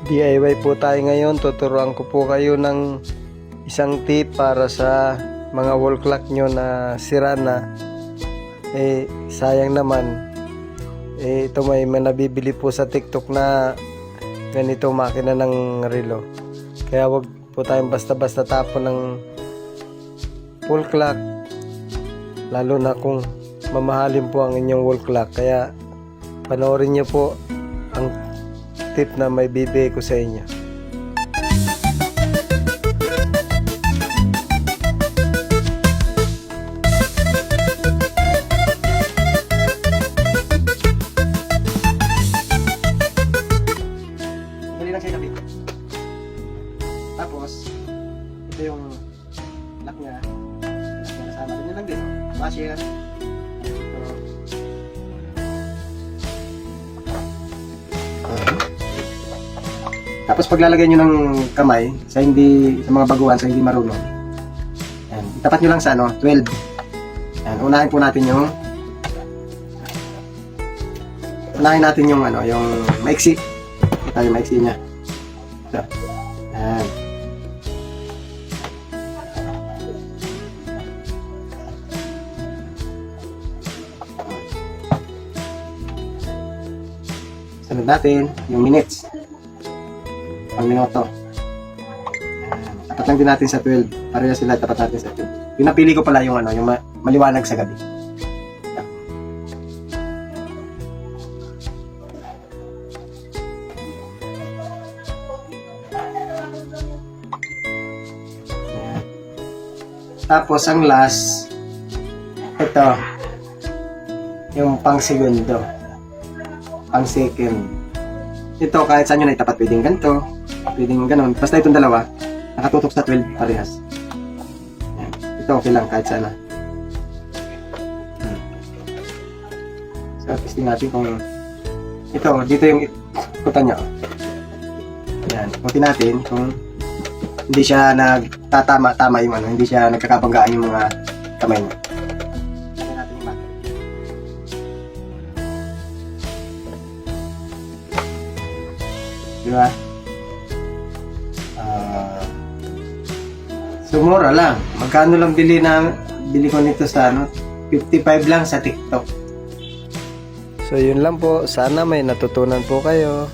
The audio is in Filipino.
DIY po tayo ngayon. Tuturuan ko po kayo ng isang tip para sa mga wall clock nyo na sira na. Sayang naman. Ito may nabibili po sa TikTok na ganito makina ng relo. Kaya wag po tayong basta-basta tapon ng wall clock. Lalo na kung mamahalin po ang inyong wall clock. Kaya panoorin nyo po ang tip na may bibigay ko sa inyo. Dali lang siya lapit. Tapos ito yung lock niya. Kasama rin niya lang din. Washer. Tapos paglalagay nyo ng kamay sa mga baguhan, sa hindi marunong, yan, itapat nyo lang sa 12. Yan, unahin natin yung yung maiksi. Ito yung maiksi niya. Ito. Yan. Sunod natin yung minutes. Pang minuto. Tapat lang din natin sa 12. Pareha sila, tapat natin sa 12. Yung napili ko pala yung yung maliwanag sa gabi. Yan. Tapos ang last, ito, yung pang segundo, pang second. Ito kahit saan nyo na itapat, pwedeng ganito, pwedeng ganon. Basta itong dalawa, nakatutok sa 12 parehas. Yan. Ito okay lang kahit saan na. So, testing natin kung ito, dito yung ikutan nyo. Yan, ikutin natin kung hindi siya nagtatama-tama yung hindi siya nagkakabanggaan yung mga kamay nyo. Tingnan natin yung battery. Diba? So mura lang. Magkano lang bili ko nito sa 55 lang sa TikTok. So yun lang po. Sana may natutunan po kayo.